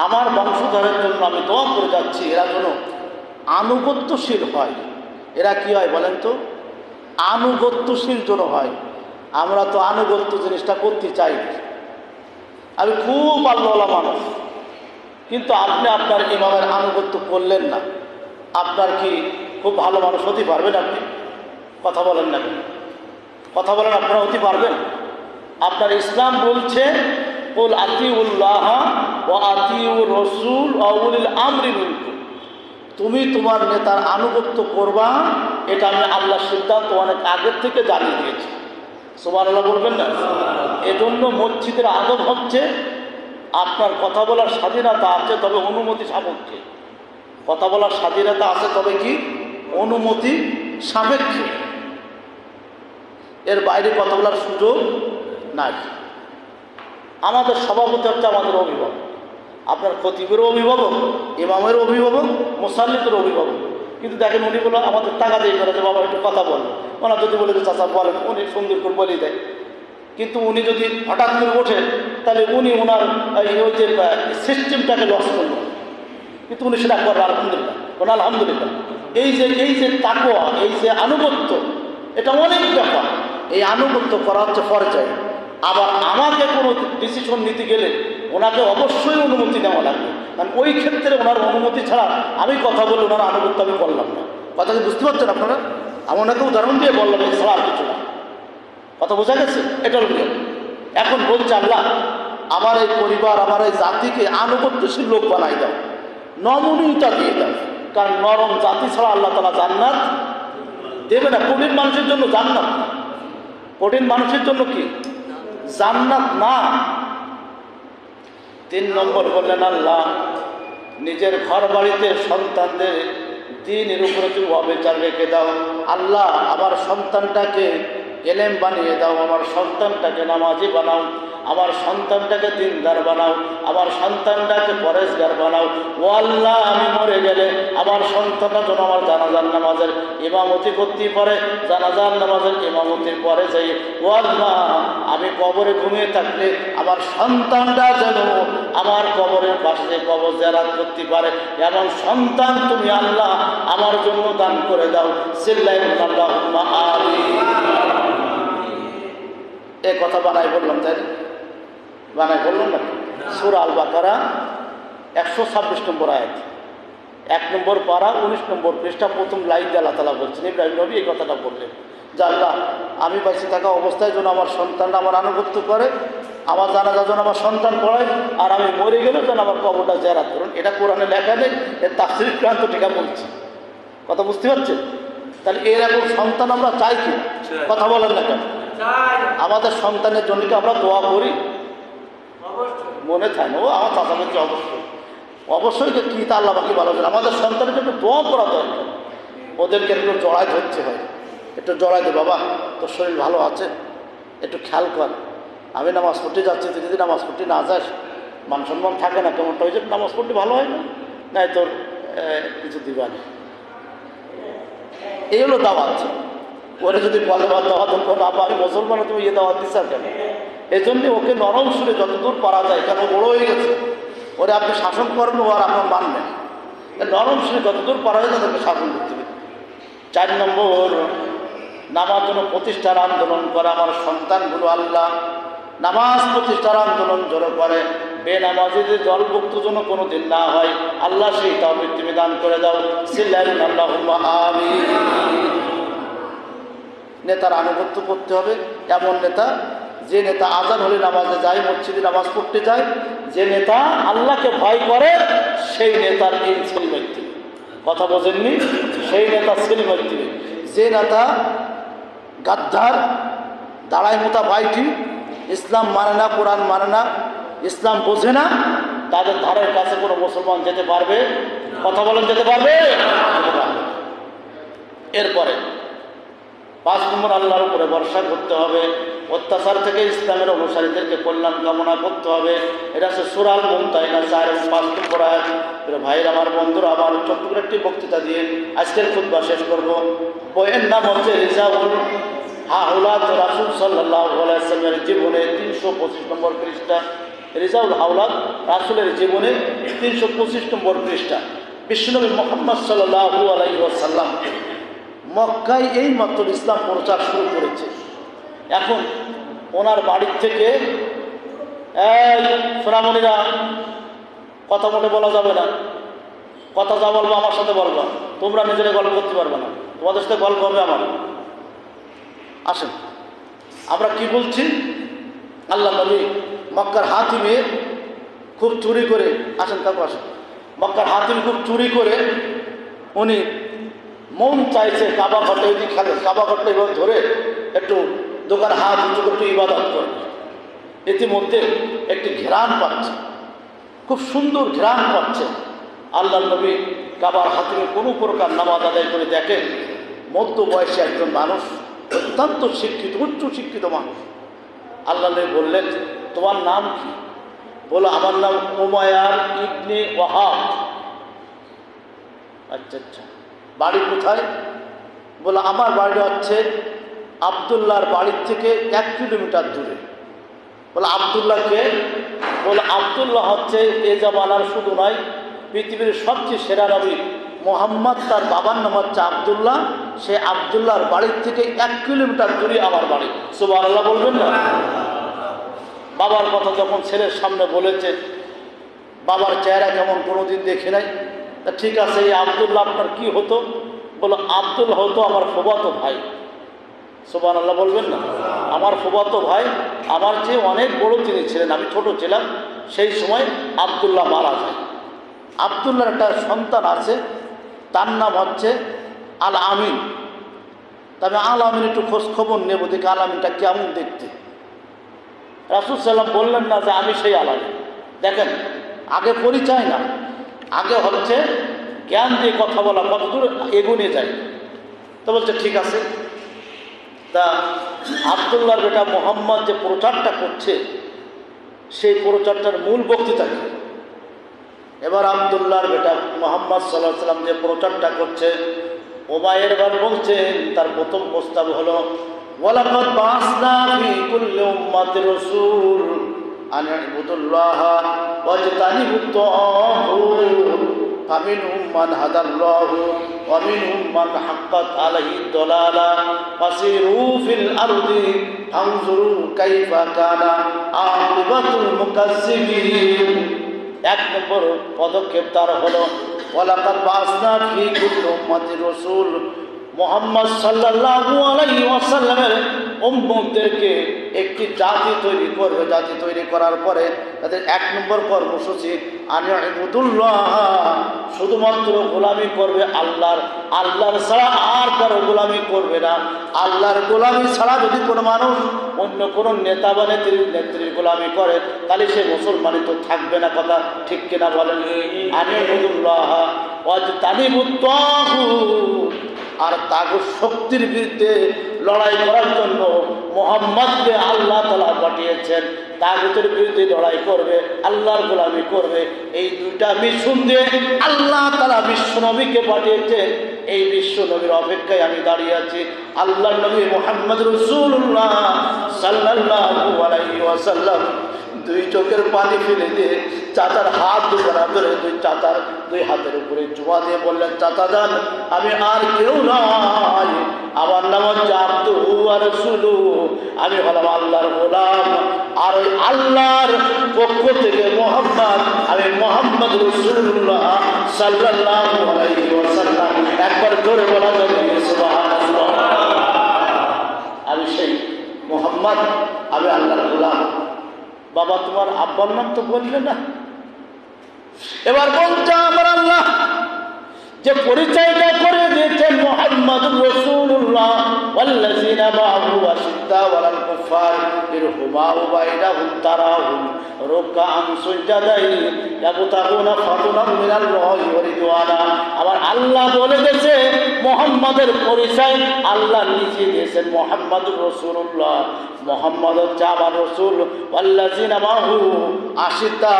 আমার বংশধরের জন্য আমি দোয়া করে যাচ্ছি, এরা যেন আনুগত্যশীল হয়। এরা কি হয় বলেন তো? আনুগত্যশীল যেন হয়। আমরা তো আনুগত্য জিনিসটা করতে চাই। আমি খুব আল্লাহওয়ালা মানুষ, কিন্তু আপনি আপনার ইমামের আনুগত্য করলেন না, আপনার কি খুব ভালো মানুষ হতে পারবেন? আপনি কথা বলেন না কেন? কথা বলেন, আপনারা হতে পারবেন? আপনার ইসলাম বলছে কুল আতিউল্লাহ ওয়া আতিউর রাসূল ওয়া উলিল আমরি মিনকুম, তুমি তোমার নেতার আনুগত্য করবা, এটা আমি আল্লাহর সিদ্ধান্ত অনেক আগের থেকে জানিয়ে দিয়েছি। সুবহানাল্লাহ বলবেন না? এজন্য মসজিদের আদব হচ্ছে আপনার কথা বলার স্বাধীনতা আছে, তবে অনুমতি সাপেক্ষে। কথা বলার স্বাধীনতা আছে, তবে কি? অনুমতি সাপেক্ষে। এর বাইরে কথা বলার সুযোগ নাই। আমাদের সভাপতি হচ্ছে আমাদের অভিভাবক, আপনার খতিবেরও অভিভাবক, ইমামের অভিভাবক, মুসাল্লিদের অভিভাবক। কিন্তু দেখেন উনি বলে আমাদের টাকা দিয়ে করে যে বাবা একটু কথা বলেন, ওনার যদি বলে যে চাচা বলেন, উনি সুন্দর করে বলে দেয়। কিন্তু উনি যদি হঠাৎ করে ওঠেন, তাহলে উনি ওনার ওই যে সিস্টেমটাকে লস করলেন। কিন্তু উনি সেটা করেন আলহামদুলিল্লাহ, কোন আলহামদুলিল্লাহ। এই যে তাকওয়া, এই যে আনুগত্য, এটা অনেক ব্যাপার। এই আনুগত্য করা হচ্ছে পর্যায়ে। আবার আমাকে কোনো ডিসিশন নিতে গেলে ওনাকে অবশ্যই অনুমতি নেওয়া লাগবে, কারণ ওই ক্ষেত্রে ওনার অনুমতি ছাড়া আমি কথা বলে ওনার আনুগত্য আমি করলাম না। কথা কি বুঝতে পারছেন আপনারা? আমি ওনাকে উদাহরণ দিয়ে বললাম, এই ছাড়া আর কিছু না। কথা বোঝা গেছে? এটা হল। এখন বলছে আল্লাহ আমার এই পরিবার, আমার এই জাতিকে আনুগত্যশীল লোক বানাই দাও, নমনীয়তা দিয়ে দাও। কারণ নরম জাতি ছাড়া আল্লাহ তাআলা জান্নাত দেবে না। কঠিন মানুষের জন্য জান্নাত, কঠিন মানুষের জন্য কি জান্নাত না। 3 নম্বর বললেন আল্লাহ নিজের ঘর বাড়িতে সন্তানদের দ্বীনের উপরে তুমি অবিচার রেখে দাও। আল্লাহ আমার সন্তানটাকে এলেম বানিয়ে দাও, আমার সন্তানটাকে নামাজি বানাও, আমার সন্তানটাকে দিনদার বানাও, আমার সন্তানটাকে পরেশগার বানাও। ও আল্লাহ আমি মরে গেলে আমার সন্তানটা যেন আমার জানাজার নামাজের ইমামতি করতে পারে, জানাজার নামাজের ইমামতির পরে যাই। ও আল্লাহ আমি কবরে ঘুমিয়ে থাকলে আমার সন্তানটা যেন আমার কবরের পাশে যে কবর জিয়ারত করতে পারে, এমন সন্তান তুমি আল্লাহ আমার জন্য দান করে দাও। চিল্লাইন আল্লাহুম্মা আমিন। এ কথা বানাই বললাম, তাই বানাই বললাম না? সূরা আল বাকারা 126 নম্বর আয়াত, 1 নম্বর পারা 19 নম্বর পৃষ্ঠা, প্রথম লাইন আল্লাহ তাআলা বলছেন, ইব্রাহিম নবী এই কথাটা বললেন যে আল্লাহ আমি বেঁচে থাকা অবস্থায় যেন আমার সন্তানরা আমার আনুগত্য করে, আমার জানাজা যেন আমার সন্তান পড়ায়, আর আমি মরে গেলে যেন আমার কবরটা জিয়ারত করুন। এটা কোরআনে লেখা নেই, এর তাফসীর প্রান্ত টিকা বলছি। কথা বুঝতে পারছেন? তাহলে এরকম সন্তান আমরা চাই কি? কথা বলেন না কেন? আমাদের সন্তানের জন্য কি আমরা দোয়া করি? মনে থাকে না? ও আমার চাচা বলছে অবশ্যই অবশ্যই কি তা আল্লাহ বাকি ভালো। আমাদের সন্তানকে একটু দোয়া করা দরকার, ওদেরকে একটু জড়ায় ধরতে হয়, একটু জড়াই দে, বাবা তোর শরীর ভালো আছে, একটু খেয়াল কর। আমি নামাজ পড়তে যাচ্ছি, তুই যদি নামাজ পড়তে না যাস মান সম্মান থাকে না, কেমনটা হয়েছে, নামাজ পড়তে ভালো হয় না, নাই তোর কিছু দিবা না। এই হলো দাওয়াত। ওরে যদি বলে বা দাওয়াত বাবা আমি মুসলমান, তুমি ইয়ে দাওয়াত দিচ্ছ কেন? এই জন্যে ওকে নরম সুরে যতদূর পারা যায়, কেন বড় হয়ে গেছে, ওরে আপনি শাসন করেন ও আর আপনার মানবেন, নরম সুরে যতদূর পারা যায় তাদেরকে শাসন করতে হবে। 4 নম্বর নামাজ যেন প্রতিষ্ঠার আন্দোলন করে আমার সন্তানগুলো আল্লাহ নামাজ প্রতিষ্ঠার আন্দোলন জড়ো করে, বেনামাজিদের দলভুক্ত যেন কোনো দিন না হয় আল্লাহ সেই তৌফিক তুমি দান করে দাও। চিল্লাইন আল্লাহুম্মা আমিন। নেতার আনুগত্য করতে হবে, এমন নেতা যে নেতা আজান হলে নামাজে যায়, মসজিদে নামাজ পড়তে যায়, যে নেতা আল্লাহকে ভয় করে সেই নেতার এই ছেলেমেয়ে। কথা বোঝেননি? সেই নেতা ছেলেমেয়ে। যে নেতা গাদ্দার, দাঁড়ায় মোতা ভাইটি, ইসলাম মানে না, কোরআন মানে না, ইসলাম বোঝে না, তাদের ধারের কাছে কোনো মুসলমান যেতে পারবে? কথা বলেন, যেতে পারবে? এরপরে 5 নম্বর আল্লাহর উপরে ভরসা করতে হবে, অত্যাচার থেকে ইসলামের অনুসারীদেরকে কল্যাণ কামনা করতে হবে। এটা হচ্ছে সূরা আল মুমতাহিনা 4 এবং 5 নম্বর আয়াত। ভাইয়ের আমার বন্ধুরা, আমার ছোট্ট করে একটি বক্তৃতা দিয়ে আজকের খুতবা শেষ করব। বইয়ের নাম হচ্ছে রিজাউল হাওলাত রাসূল সাল্লাল্লাহু আলাইহি ওয়াসাল্লামের জীবনে 325 নম্বর পৃষ্ঠা। রেজাউল হাওলাদ রাসূলের জীবনে 325 নম্বর পৃষ্ঠা। বিশ্বনবী মুহাম্মদ সাল্লাল্লাহু আলাইহি ওয়াসাল্লাম মক্কায় এই মাত্র ইসলাম প্রচার শুরু করেছে। এখন ওনার বাড়ির থেকে সোনামণিরা কথা মোটে বলা যাবে না, কথা যা বলবো আমার সাথে বলবা, তোমরা নিজেরা গল্প করতে পারবে না, তোমাদের সাথে গল্প হবে আমার। আসেন, আমরা কি বলছি, আল্লাহ নবী মক্কার হাতিমে খুব চুরি করে, আসেন কাকু আসেন, মক্কার হাতিম খুব চুরি করে উনি মন চাইছে কাবা ঘটে যদি খেলে, কাবা ঘটে এবং ধরে একটু দোকান হাত উঁচু করে একটু ইবাদত করে। ইতিমধ্যে একটি ঘেরান পাচ্ছে, খুব সুন্দর ঘেরান পাচ্ছে। আল্লাহ নবী কাবার হাতিমে কোনো প্রকার নামাজ আদায় করে দেখেন মধ্য বয়সী একজন মানুষ, অত্যন্ত শিক্ষিত, উচ্চ শিক্ষিত মানুষ। আল্লাহ নবী বললেন, তোমার নাম কি? বলো, আমার নাম উমায়ার ইবনে ওয়াহাব। আচ্ছা আচ্ছা, বাড়ি কোথায়? বলো, আমার বাড়ি হচ্ছে আবদুল্লাহর বাড়ির থেকে 1 কিলোমিটার দূরে। বলে, আবদুল্লাহকে? বলে, আবদুল্লাহ হচ্ছে এ জামানার শুধু নয়, পৃথিবীর সবচেয়ে সেরা নবী মোহাম্মদ, তার বাবার নাম হচ্ছে আবদুল্লাহ। সে আবদুল্লাহর বাড়ির থেকে 1 কিলোমিটার দূরে আমার বাড়ি। সুবহানাল্লাহ বলবেন না? বাবার কথা যখন ছেলের সামনে বলেছে, বাবার চেহারা কেমন কোনোদিন দেখি নাই। তা ঠিক আছে, এই আবদুল্লাহ আপনার কি হতো? বলো, আবদুল্লাহ হতো আমার ফুফাতো ভাই। সুবহানাল্লাহ বলবেন না? আমার ফুফাতো ভাই, আমার চেয়ে অনেক বড় তিনি ছিলেন, আমি ছোট ছিলাম। সেই সময় আবদুল্লাহ মারা যায়। আবদুল্লাহর একটা সন্তান আছে, তার নাম হচ্ছে আল আমিন। তবে আল আমিন একটু খোঁজ খবর নেব, দেখি আল আমিনটা কেমন দেখতে। রাসূল সাল্লাম বললেন না যে আমি সেই আল আমিন। দেখেন, আগে পরিচয় না, আগে হচ্ছে জ্ঞান দিয়ে কথা বলা, কতদূর এগোনে যায়। তো বলছে ঠিক আছে। তা আবদুল্লাহর বেটা মোহাম্মদ যে প্রচারটা করছে, সেই প্রচারটার মূল বক্তৃতা কি? এবার আবদুল্লাহর বেটা মোহাম্মদ সাল্লাল্লাহু আলাইহি ওয়াসাল্লাম যে প্রচারটা করছে, উমাইর বার বলছেন, তার প্রথম প্রস্তাব হলো, ওয়ালাকাদ বাসনা ফি কুল্লি উম্মাতির রাসূল আন ইবুদুল্লাহ ওয়াজতানিবুত তাগুত ফামিনহুম মান হাদাল্লাহু ওয়া মিনহুম মান হাক্কাত আলাইহি দালালা ফাসিরু ফিল আরদি ফানজুরু কাইফা কানা আকিবাতুল মুকাজ্জিবিন। 1 নম্বর পদক্ষেপ তার হলো, ওয়ালাকাদ বাসনা ফি কুল্লি উম্মাতির রাসূল, মুহাম্মদ সাল্লাল্লাহু আলাইহি ওয়াসাল্লামের উম্মতদেরকে একটি জাতি তৈরি করবে। জাতি তৈরি করার পরে তাদের 1 নম্বর কর্মসূচি আনি ইবুদুল্লাহ, শুধুমাত্র গোলামি করবে আল্লাহর, আল্লাহর ছাড়া আর কারো গোলামি করবে না। আল্লাহর গোলামি ছাড়া যদি কোনো মানুষ অন্য কোনো নেতা বা নেত্রীর গোলামি করে, তাহলে সে মুসলমানই তো থাকবে না। কথা ঠিক কিনা বলেন? আনি ইবুদুল্লাহ ওয়াজতানিবুত তাগুত, আর তাগুত শক্তির বিরুদ্ধে লড়াই করার জন্য মুহাম্মদকে আল্লাহ তাআলা পাঠিয়েছেন। তাগুতের বিরুদ্ধে লড়াই করবে, আল্লাহর গোলামি করবে। এই দুইটা মিশন দিয়ে আল্লাহ তাআলা বিশ্ব নবীকে পাঠিয়েছে। এই বিশ্ব নবীর অপেক্ষায় আমি দাঁড়িয়ে আছি। আল্লাহর নবী মুহাম্মদ রাসূলুল্লাহ সাল্লাল্লাহু আলাইহি ওয়াসাল্লাম 2 চোখের পানি ফেলে দিয়ে চাচার হাত দুখানা ধরে চাচার 2 হাতের উপরে চুমা দিয়ে বললেন, চাচা যান, আমি আর কেউ নয়, আমার নাম হচ্ছে আবদুহু ওয়া রাসূলুহু, আমি হলাম আল্লাহর গোলাম। আর ওই আল্লাহর পক্ষ থেকে মুহাম্মদ, আমি মুহাম্মদ রাসূলুল্লাহ সাল্লাল্লাহু আলাইহি ওয়াসাল্লাম। একবার জোরে বলা যাবে সুবহানাল্লাহ। আমি সেই মুহাম্মদ, আমি আল্লাহর গোলাম। বাবা, তোমার আব্বার নাম তো বললে না। এবার বলছে, আমার আল্লাহ যে পরিচয়টা করে দিয়েছেন মুহাম্মাদুর রাসূলুল্লাহ, ওয়াল্লাযিনা মা'হু আশিদ্দাউ আলাল কুফফার ইরহুমাউ বাইনাহুম তারাহুম রুকআন সুজদাই ইয়াবতাগুনা ফাদলাম মিনাল্লাহি ওয়া রিদওয়ানা। আমার আল্লাহ বলে দিয়েছে মুহাম্মাদের পরিচয় আল্লাহ নিজে দিয়েছেন, মুহাম্মাদুর রাসূলুল্লাহ। মুহাম্মদ হচ্ছে আমার রাসূল। ওয়াল্লাযিনা মা'হু আশিদ্দা,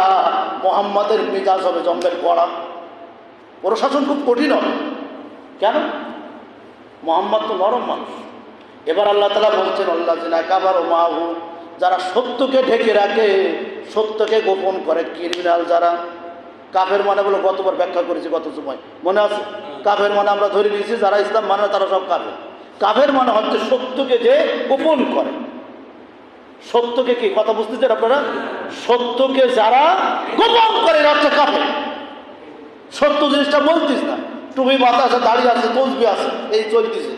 মুহাম্মাদের মেজাজ হবে জম্বের কড়া। প্রশাসন খুব কঠিন হবে। কেন? মুহাম্মদ তো নরম মানুষ। এবার আল্লাহ তাআলা বলছেন, আল্লাযিনা কাফারু মাহু, যারা সত্যকে ঢেকে রাখে, সত্যকে গোপন করে ক্রিমিনাল যারা। কাফের মানে বলে গতবার ব্যাখ্যা করেছি গত সময়, মনে আছে? কাফের মানে আমরা ধরে নিয়েছি যারা ইসলাম মানে তারা সব কাফের। কাফের মানে হচ্ছে সত্যকে যে গোপন করে। সত্যকে কি কথা বুঝতেছেন আপনারা? সত্যকে যারা গোপন করে এরা হচ্ছে কাফের। সত্য জিনিসটা বলতিস না, টুপি মাথা আছে, দাড়ি আছে, তসবি আছে, এই চলতিছে।